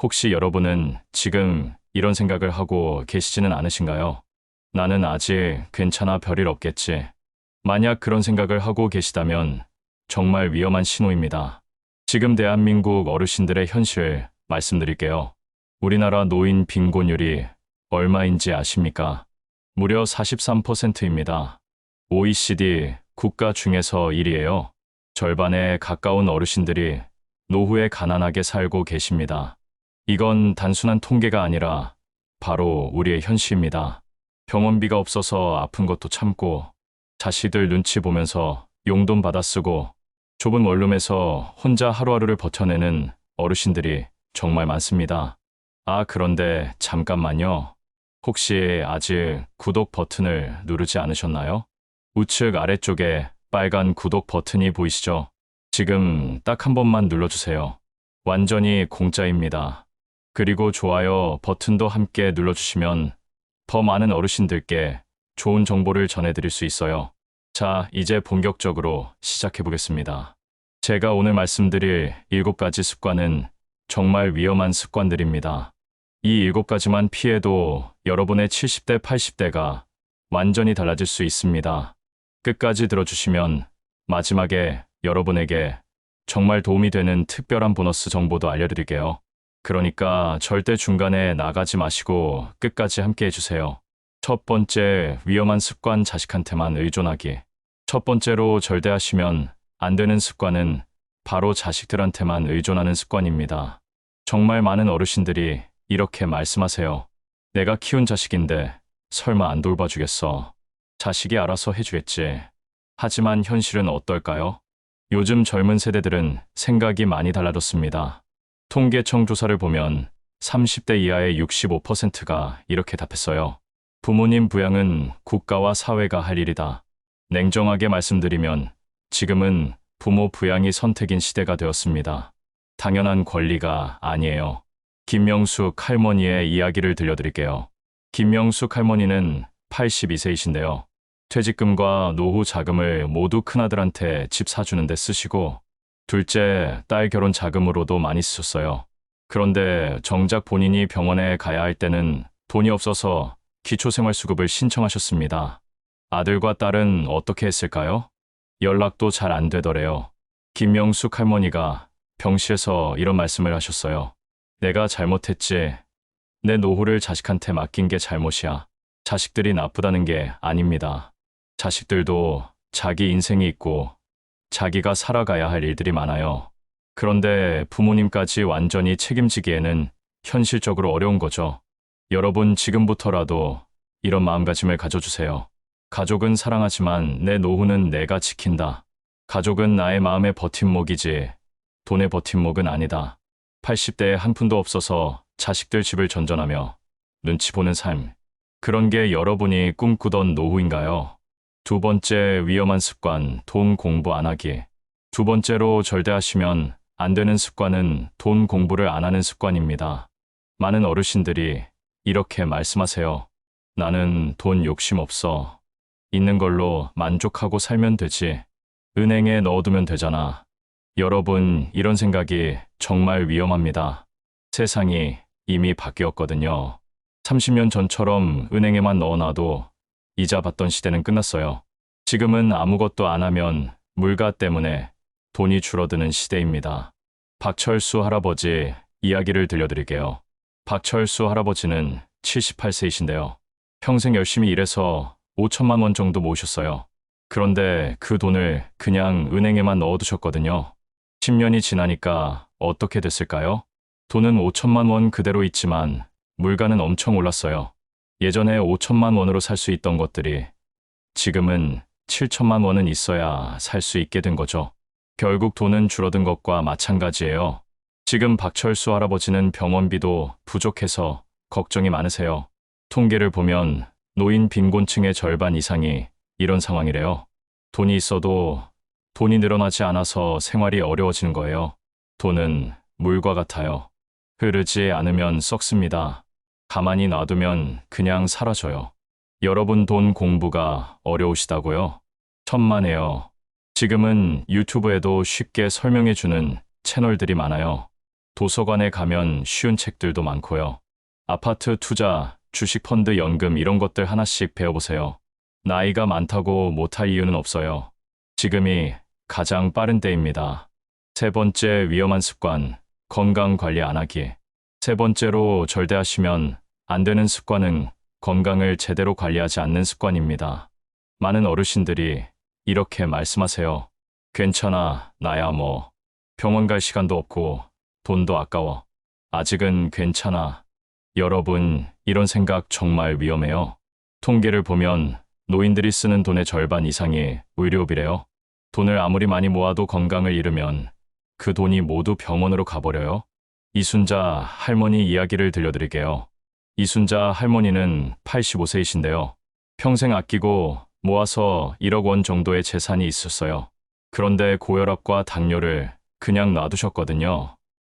혹시 여러분은 지금 이런 생각을 하고 계시지는 않으신가요? 나는 아직 괜찮아, 별일 없겠지. 만약 그런 생각을 하고 계시다면 정말 위험한 신호입니다. 지금 대한민국 어르신들의 현실 말씀드릴게요. 우리나라 노인 빈곤율이 얼마인지 아십니까? 무려 43%입니다. OECD 국가 중에서 1위예요. 절반에 가까운 어르신들이 노후에 가난하게 살고 계십니다. 이건 단순한 통계가 아니라 바로 우리의 현실입니다. 병원비가 없어서 아픈 것도 참고, 자식들 눈치 보면서 용돈 받아 쓰고, 좁은 원룸에서 혼자 하루하루를 버텨내는 어르신들이 정말 많습니다. 아, 그런데 잠깐만요. 혹시 아직 구독 버튼을 누르지 않으셨나요? 우측 아래쪽에 빨간 구독 버튼이 보이시죠? 지금 딱 한 번만 눌러주세요. 완전히 공짜입니다. 그리고 좋아요 버튼도 함께 눌러주시면 더 많은 어르신들께 좋은 정보를 전해드릴 수 있어요. 자, 이제 본격적으로 시작해 보겠습니다. 제가 오늘 말씀드릴 7가지 습관은 정말 위험한 습관들입니다. 이 7가지만 피해도 여러분의 70대, 80대가 완전히 달라질 수 있습니다. 끝까지 들어주시면 마지막에 여러분에게 정말 도움이 되는 특별한 보너스 정보도 알려드릴게요. 그러니까 절대 중간에 나가지 마시고 끝까지 함께 해주세요. 첫 번째 위험한 습관, 자식한테만 의존하기. 첫 번째로 절대 하시면 안 되는 습관은 바로 자식들한테만 의존하는 습관입니다. 정말 많은 어르신들이 이렇게 말씀하세요. 내가 키운 자식인데 설마 안 돌봐주겠어. 자식이 알아서 해주겠지. 하지만 현실은 어떨까요? 요즘 젊은 세대들은 생각이 많이 달라졌습니다. 통계청 조사를 보면 30대 이하의 65%가 이렇게 답했어요. 부모님 부양은 국가와 사회가 할 일이다. 냉정하게 말씀드리면 지금은 부모 부양이 선택인 시대가 되었습니다. 당연한 권리가 아니에요. 김명숙 할머니의 이야기를 들려드릴게요. 김명숙 할머니는 82세이신데요. 퇴직금과 노후 자금을 모두 큰아들한테 집 사주는 데 쓰시고 둘째 딸 결혼 자금으로도 많이 쓰셨어요. 그런데 정작 본인이 병원에 가야 할 때는 돈이 없어서 기초생활수급을 신청하셨습니다. 아들과 딸은 어떻게 했을까요? 연락도 잘 안 되더래요. 김명숙 할머니가 병실에서 이런 말씀을 하셨어요. 내가 잘못했지. 내 노후를 자식한테 맡긴 게 잘못이야. 자식들이 나쁘다는 게 아닙니다. 자식들도 자기 인생이 있고 자기가 살아가야 할 일들이 많아요. 그런데 부모님까지 완전히 책임지기에는 현실적으로 어려운 거죠. 여러분 지금부터라도 이런 마음가짐을 가져주세요. 가족은 사랑하지만 내 노후는 내가 지킨다. 가족은 나의 마음의 버팀목이지 돈의 버팀목은 아니다. 80대에 한 푼도 없어서 자식들 집을 전전하며 눈치 보는 삶. 그런 게 여러분이 꿈꾸던 노후인가요? 두 번째 위험한 습관, 돈 공부 안 하기. 두 번째로 절대 하시면 안 되는 습관은 돈 공부를 안 하는 습관입니다. 많은 어르신들이 이렇게 말씀하세요. 나는 돈 욕심 없어. 있는 걸로 만족하고 살면 되지. 은행에 넣어두면 되잖아. 여러분, 이런 생각이 정말 위험합니다. 세상이 이미 바뀌었거든요. 30년 전처럼 은행에만 넣어놔도 이자 받던 시대는 끝났어요. 지금은 아무것도 안 하면 물가 때문에 돈이 줄어드는 시대입니다. 박철수 할아버지 이야기를 들려드릴게요. 박철수 할아버지는 78세이신데요. 평생 열심히 일해서 5천만 원 정도 모으셨어요. 그런데 그 돈을 그냥 은행에만 넣어두셨거든요. 10년이 지나니까 어떻게 됐을까요? 돈은 5천만 원 그대로 있지만 물가는 엄청 올랐어요. 예전에 5천만 원으로 살 수 있던 것들이 지금은 7천만 원은 있어야 살 수 있게 된 거죠. 결국 돈은 줄어든 것과 마찬가지예요. 지금 박철수 할아버지는 병원비도 부족해서 걱정이 많으세요. 통계를 보면 노인 빈곤층의 절반 이상이 이런 상황이래요. 돈이 있어도 돈이 늘어나지 않아서 생활이 어려워지는 거예요. 돈은 물과 같아요. 흐르지 않으면 썩습니다. 가만히 놔두면 그냥 사라져요. 여러분 돈 공부가 어려우시다고요? 천만에요. 지금은 유튜브에도 쉽게 설명해주는 채널들이 많아요. 도서관에 가면 쉬운 책들도 많고요. 아파트 투자, 주식 펀드, 연금 이런 것들 하나씩 배워보세요. 나이가 많다고 못할 이유는 없어요. 지금이 가장 빠른 때입니다. 세 번째 위험한 습관, 건강 관리 안 하기. 세 번째로 절대하시면 안 되는 습관은 건강을 제대로 관리하지 않는 습관입니다. 많은 어르신들이 이렇게 말씀하세요. 괜찮아, 나야 뭐. 병원 갈 시간도 없고 돈도 아까워. 아직은 괜찮아. 여러분, 이런 생각 정말 위험해요. 통계를 보면 노인들이 쓰는 돈의 절반 이상이 의료비래요. 돈을 아무리 많이 모아도 건강을 잃으면 그 돈이 모두 병원으로 가버려요. 이순자 할머니 이야기를 들려드릴게요. 이순자 할머니는 85세이신데요. 평생 아끼고 모아서 1억 원 정도의 재산이 있었어요. 그런데 고혈압과 당뇨를 그냥 놔두셨거든요.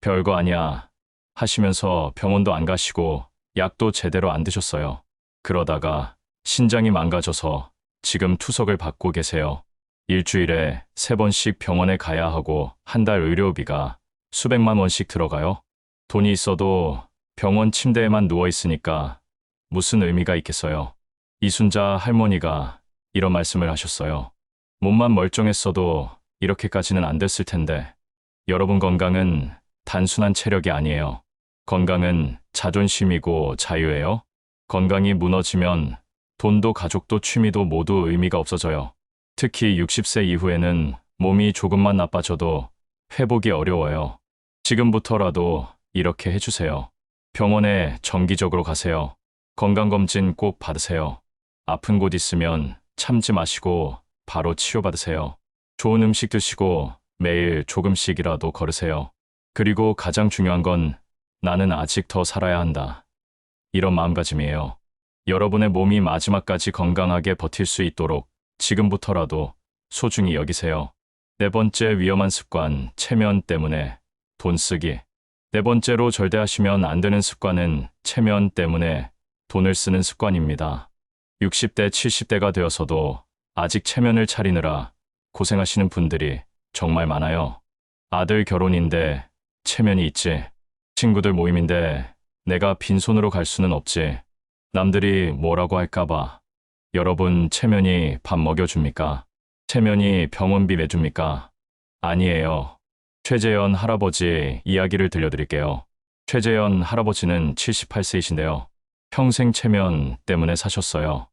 별거 아니야 하시면서 병원도 안 가시고 약도 제대로 안 드셨어요. 그러다가 신장이 망가져서 지금 투석을 받고 계세요. 일주일에 3번씩 병원에 가야 하고 한 달 의료비가 수백만 원씩 들어가요. 돈이 있어도 병원 침대에만 누워 있으니까 무슨 의미가 있겠어요. 이순자 할머니가 이런 말씀을 하셨어요. 몸만 멀쩡했어도 이렇게까지는 안 됐을 텐데 여러분 건강은 단순한 체력이 아니에요. 건강은 자존심이고 자유예요. 건강이 무너지면 돈도 가족도 취미도 모두 의미가 없어져요. 특히 60세 이후에는 몸이 조금만 나빠져도 회복이 어려워요. 지금부터라도 이렇게 해주세요. 병원에 정기적으로 가세요. 건강검진 꼭 받으세요. 아픈 곳 있으면 참지 마시고 바로 치료받으세요. 좋은 음식 드시고 매일 조금씩이라도 걸으세요. 그리고 가장 중요한 건 나는 아직 더 살아야 한다. 이런 마음가짐이에요. 여러분의 몸이 마지막까지 건강하게 버틸 수 있도록 지금부터라도 소중히 여기세요. 네 번째 위험한 습관, 체면 때문에 돈 쓰기. 네 번째로 절대하시면 안 되는 습관은 체면 때문에 돈을 쓰는 습관입니다. 60대, 70대가 되어서도 아직 체면을 차리느라 고생하시는 분들이 정말 많아요. 아들 결혼인데 체면이 있지. 친구들 모임인데 내가 빈손으로 갈 수는 없지. 남들이 뭐라고 할까봐. 여러분, 체면이 밥 먹여줍니까? 체면이 병원비 내줍니까? 아니에요. 최재현 할아버지 이야기를 들려드릴게요. 최재현 할아버지는 78세이신데요. 평생 체면 때문에 사셨어요.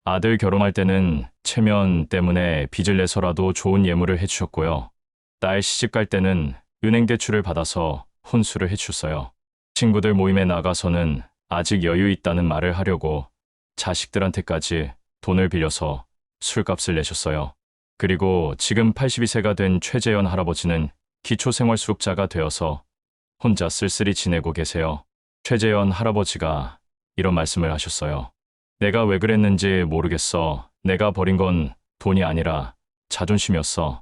아들 결혼할 때는 체면 때문에 빚을 내서라도 좋은 예물을 해주셨고요. 딸 시집 갈 때는 은행 대출을 받아서 혼수를 해주셨어요. 친구들 모임에 나가서는 아직 여유 있다는 말을 하려고 자식들한테까지 돈을 빌려서 술값을 내셨어요. 그리고 지금 82세가 된 최재현 할아버지는 기초생활수급자가 되어서 혼자 쓸쓸히 지내고 계세요. 최재현 할아버지가 이런 말씀을 하셨어요. 내가 왜 그랬는지 모르겠어. 내가 버린 건 돈이 아니라 자존심이었어.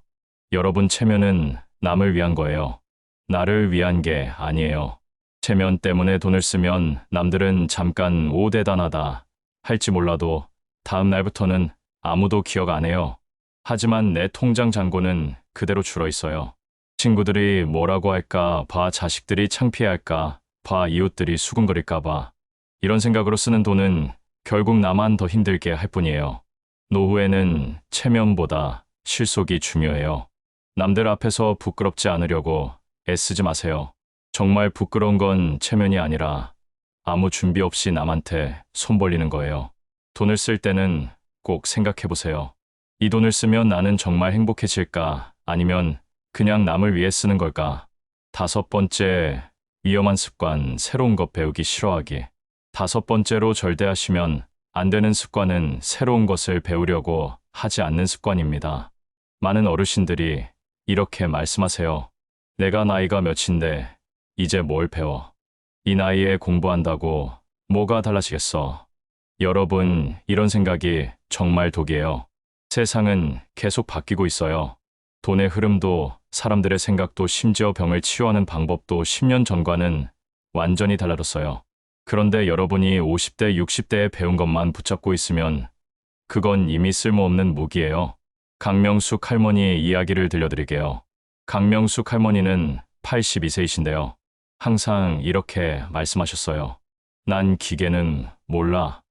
여러분, 체면은 남을 위한 거예요. 나를 위한 게 아니에요. 체면 때문에 돈을 쓰면 남들은 잠깐 오 대단하다 할지 몰라도 다음 날부터는 아무도 기억 안 해요. 하지만 내 통장 잔고는 그대로 줄어 있어요. 친구들이 뭐라고 할까 봐, 자식들이 창피할까 봐, 이웃들이 수군거릴까 봐. 이런 생각으로 쓰는 돈은 결국 나만 더 힘들게 할 뿐이에요. 노후에는 체면보다 실속이 중요해요. 남들 앞에서 부끄럽지 않으려고 애쓰지 마세요. 정말 부끄러운 건 체면이 아니라 아무 준비 없이 남한테 손 벌리는 거예요. 돈을 쓸 때는 꼭 생각해 보세요. 이 돈을 쓰면 나는 정말 행복해질까? 아니면 그냥 남을 위해 쓰는 걸까? 다섯 번째, 위험한 습관, 새로운 것 배우기 싫어하기. 다섯 번째로 절대하시면 안 되는 습관은 새로운 것을 배우려고 하지 않는 습관입니다. 많은 어르신들이 이렇게 말씀하세요. 내가 나이가 몇인데 이제 뭘 배워? 이 나이에 공부한다고 뭐가 달라지겠어? 여러분, 이런 생각이 정말 독이에요. 세상은 계속 바뀌고 있어요. 돈의 흐름도 사람들의 생각도 심지어 병을 치유하는 방법도 10년 전과는 완전히 달라졌어요. 그런데 여러분이 50대, 60대에 배운 것만 붙잡고 있으면 그건 이미 쓸모없는 무기예요. 강명숙 할머니의 이야기를 들려드릴게요. 강명숙 할머니는 82세이신데요. 항상 이렇게 말씀하셨어요. 난 기계는 몰라.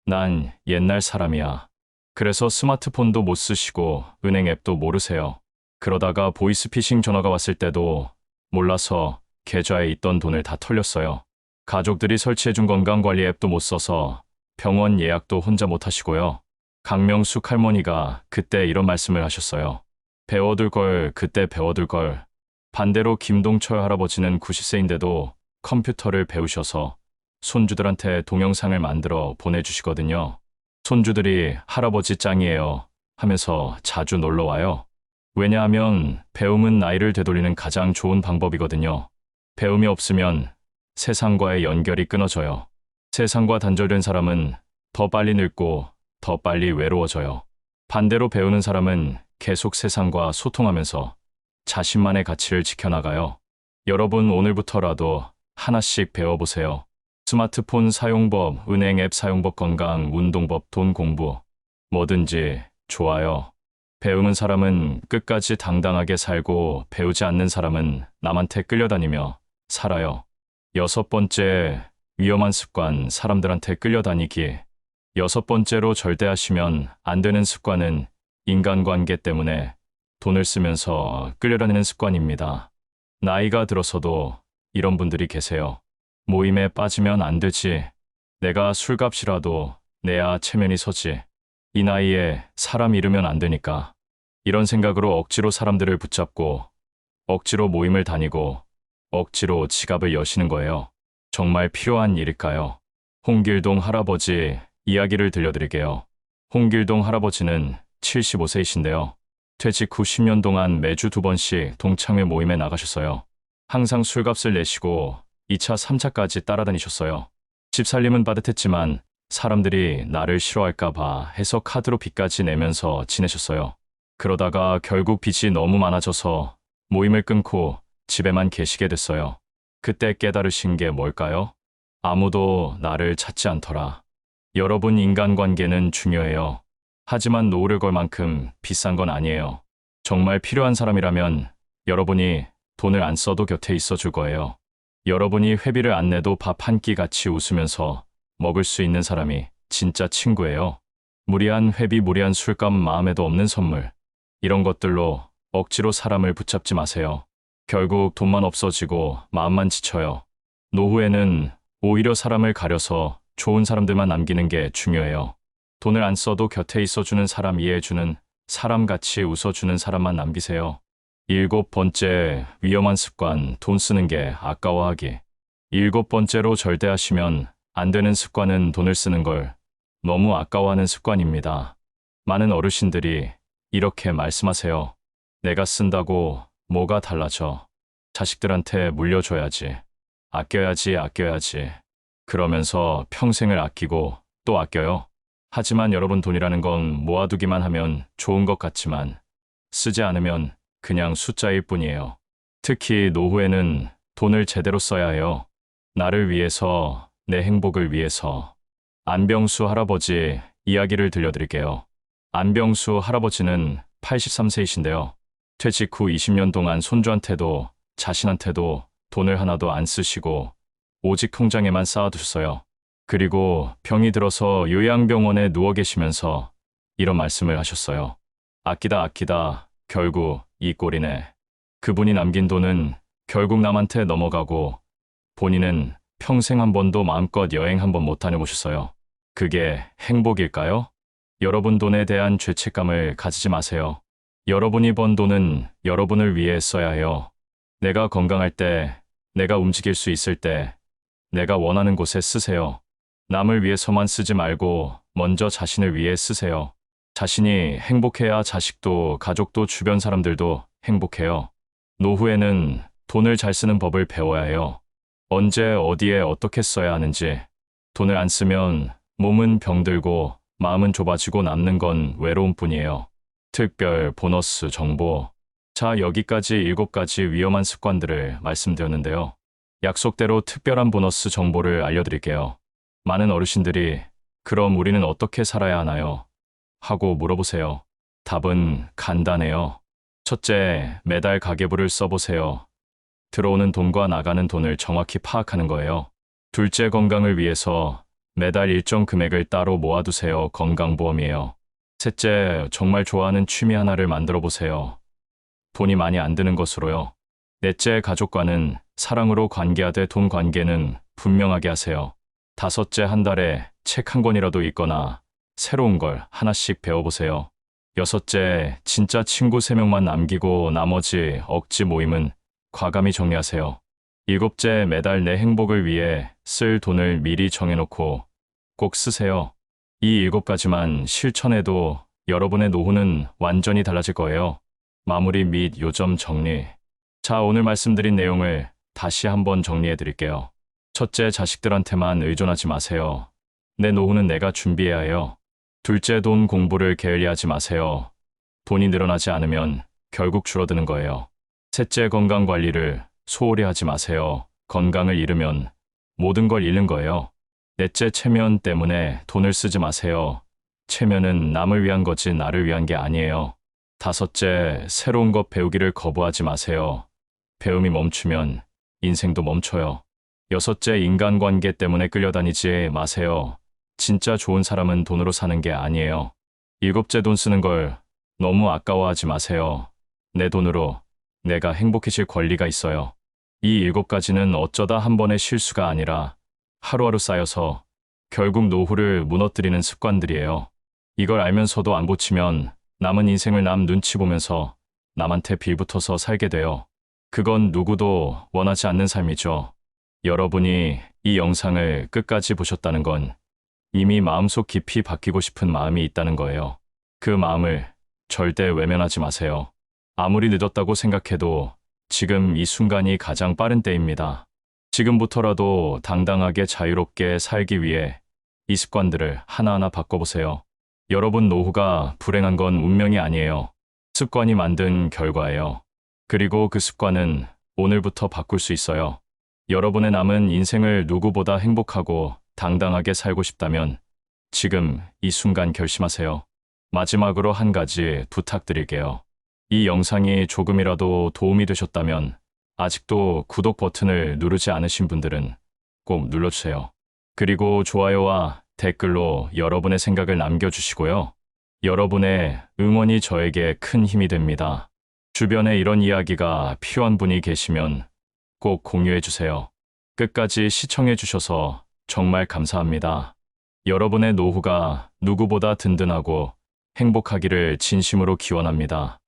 난 옛날 사람이야. 그래서 스마트폰도 못 쓰시고 은행 앱도 모르세요. 그러다가 보이스피싱 전화가 왔을 때도 몰라서 계좌에 있던 돈을 다 털렸어요. 가족들이 설치해준 건강관리 앱도 못 써서 병원 예약도 혼자 못 하시고요. 강명숙 할머니가 그때 이런 말씀을 하셨어요. 배워둘 걸 그때 배워둘 걸. 반대로 김동철 할아버지는 90세인데도 컴퓨터를 배우셔서 손주들한테 동영상을 만들어 보내주시거든요. 손주들이 할아버지 짱이에요 하면서 자주 놀러 와요. 왜냐하면 배움은 나이를 되돌리는 가장 좋은 방법이거든요. 배움이 없으면 세상과의 연결이 끊어져요. 세상과 단절된 사람은 더 빨리 늙고 더 빨리 외로워져요. 반대로 배우는 사람은 계속 세상과 소통하면서 자신만의 가치를 지켜나가요. 여러분 오늘부터라도 하나씩 배워보세요. 스마트폰 사용법, 은행 앱 사용법, 건강, 운동법, 돈 공부. 뭐든지 좋아요. 배우는 사람은 끝까지 당당하게 살고 배우지 않는 사람은 남한테 끌려다니며 살아요. 6번째, 위험한 습관, 사람들한테 끌려다니기. 6번째로 절대 하시면 안 되는 습관은 인간관계 때문에 돈을 쓰면서 끌려다니는 습관입니다. 나이가 들어서도 이런 분들이 계세요. 모임에 빠지면 안 되지. 내가 술값이라도 내야 체면이 서지. 이 나이에 사람 잃으면 안 되니까. 이런 생각으로 억지로 사람들을 붙잡고 억지로 모임을 다니고 억지로 지갑을 여시는 거예요. 정말 필요한 일일까요? 홍길동 할아버지 이야기를 들려드릴게요. 홍길동 할아버지는 75세이신데요. 퇴직 후 10년 동안 매주 2번씩 동창회 모임에 나가셨어요. 항상 술값을 내시고 2차, 3차까지 따라다니셨어요. 집 살림은 빠듯했지만 사람들이 나를 싫어할까봐 해서 카드로 빚까지 내면서 지내셨어요. 그러다가 결국 빚이 너무 많아져서 모임을 끊고 집에만 계시게 됐어요. 그때 깨달으신 게 뭘까요? 아무도 나를 찾지 않더라. 여러분 인간관계는 중요해요. 하지만 노후를 걸 만큼 비싼 건 아니에요. 정말 필요한 사람이라면 여러분이 돈을 안 써도 곁에 있어 줄 거예요. 여러분이 회비를 안 내도 밥 한 끼 같이 웃으면서 먹을 수 있는 사람이 진짜 친구예요. 무리한 회비, 무리한 술값, 마음에도 없는 선물. 이런 것들로 억지로 사람을 붙잡지 마세요. 결국 돈만 없어지고 마음만 지쳐요. 노후에는 오히려 사람을 가려서 좋은 사람들만 남기는 게 중요해요. 돈을 안 써도 곁에 있어주는 사람, 이해해주는 사람, 같이 웃어주는 사람만 남기세요. 7번째, 위험한 습관, 돈 쓰는 게 아까워하기. 7번째로 절대 하시면 안 되는 습관은 돈을 쓰는 걸 너무 아까워하는 습관입니다. 많은 어르신들이 이렇게 말씀하세요. 내가 쓴다고 뭐가 달라져. 자식들한테 물려줘야지. 아껴야지, 아껴야지. 그러면서 평생을 아끼고 또 아껴요. 하지만 여러분 돈이라는 건 모아두기만 하면 좋은 것 같지만 쓰지 않으면 그냥 숫자일 뿐이에요. 특히 노후에는 돈을 제대로 써야 해요. 나를 위해서, 내 행복을 위해서. 안병수 할아버지 이야기를 들려드릴게요. 안병수 할아버지는 83세이신데요. 퇴직 후 20년 동안 손주한테도 자신한테도 돈을 하나도 안 쓰시고 오직 통장에만 쌓아두셨어요. 그리고 병이 들어서 요양병원에 누워 계시면서 이런 말씀을 하셨어요. 아끼다 아끼다 결국 이 꼴이네. 그분이 남긴 돈은 결국 남한테 넘어가고 본인은 평생 한 번도 마음껏 여행 한 번 못 다녀보셨어요. 그게 행복일까요? 여러분 돈에 대한 죄책감을 가지지 마세요. 여러분이 번 돈은 여러분을 위해 써야 해요. 내가 건강할 때, 내가 움직일 수 있을 때, 내가 원하는 곳에 쓰세요. 남을 위해서만 쓰지 말고 먼저 자신을 위해 쓰세요. 자신이 행복해야 자식도, 가족도, 주변 사람들도 행복해요. 노후에는 돈을 잘 쓰는 법을 배워야 해요. 언제, 어디에, 어떻게 써야 하는지. 돈을 안 쓰면 몸은 병들고 마음은 좁아지고 남는 건 외로움뿐이에요. 특별 보너스 정보. 자, 여기까지 7가지 위험한 습관들을 말씀드렸는데요. 약속대로 특별한 보너스 정보를 알려드릴게요. 많은 어르신들이 그럼 우리는 어떻게 살아야 하나요? 하고 물어보세요. 답은 간단해요. 첫째, 매달 가계부를 써보세요. 들어오는 돈과 나가는 돈을 정확히 파악하는 거예요. 둘째 건강을 위해서 매달 일정 금액을 따로 모아두세요. 건강보험이에요. 셋째, 정말 좋아하는 취미 하나를 만들어 보세요. 돈이 많이 안 드는 것으로요. 넷째, 가족과는 사랑으로 관계하되 돈 관계는 분명하게 하세요. 다섯째, 한 달에 책 한 권이라도 읽거나 새로운 걸 하나씩 배워보세요. 여섯째, 진짜 친구 3명만 남기고 나머지 억지 모임은 과감히 정리하세요. 일곱째, 매달 내 행복을 위해 쓸 돈을 미리 정해놓고 꼭 쓰세요. 이 7가지만 실천해도 여러분의 노후는 완전히 달라질 거예요. 마무리 및 요점 정리. 자, 오늘 말씀드린 내용을 다시 한번 정리해 드릴게요. 첫째, 자식들한테만 의존하지 마세요. 내 노후는 내가 준비해야 해요. 둘째, 돈 공부를 게을리하지 마세요. 돈이 늘어나지 않으면 결국 줄어드는 거예요. 셋째, 건강 관리를 소홀히 하지 마세요. 건강을 잃으면 모든 걸 잃는 거예요. 넷째, 체면 때문에 돈을 쓰지 마세요. 체면은 남을 위한 거지 나를 위한 게 아니에요. 다섯째, 새로운 것 배우기를 거부하지 마세요. 배움이 멈추면 인생도 멈춰요. 여섯째, 인간관계 때문에 끌려다니지 마세요. 진짜 좋은 사람은 돈으로 사는 게 아니에요. 일곱째, 돈 쓰는 걸 너무 아까워하지 마세요. 내 돈으로 내가 행복해질 권리가 있어요. 이 7가지는 어쩌다 한 번의 실수가 아니라 하루하루 쌓여서 결국 노후를 무너뜨리는 습관들이에요. 이걸 알면서도 안 고치면 남은 인생을 남 눈치 보면서 남한테 빌붙어서 살게 돼요. 그건 누구도 원하지 않는 삶이죠. 여러분이 이 영상을 끝까지 보셨다는 건 이미 마음속 깊이 바뀌고 싶은 마음이 있다는 거예요. 그 마음을 절대 외면하지 마세요. 아무리 늦었다고 생각해도 지금 이 순간이 가장 빠른 때입니다. 지금부터라도 당당하게 자유롭게 살기 위해 이 습관들을 하나하나 바꿔보세요. 여러분 노후가 불행한 건 운명이 아니에요. 습관이 만든 결과예요. 그리고 그 습관은 오늘부터 바꿀 수 있어요. 여러분의 남은 인생을 누구보다 행복하고 당당하게 살고 싶다면 지금 이 순간 결심하세요. 마지막으로 한 가지 부탁드릴게요. 이 영상이 조금이라도 도움이 되셨다면 아직도 구독 버튼을 누르지 않으신 분들은 꼭 눌러주세요. 그리고 좋아요와 댓글로 여러분의 생각을 남겨주시고요. 여러분의 응원이 저에게 큰 힘이 됩니다. 주변에 이런 이야기가 필요한 분이 계시면 꼭 공유해주세요. 끝까지 시청해주셔서 정말 감사합니다. 여러분의 노후가 누구보다 든든하고 행복하기를 진심으로 기원합니다.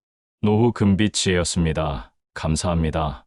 노후 금빛지혜였습니다. 감사합니다.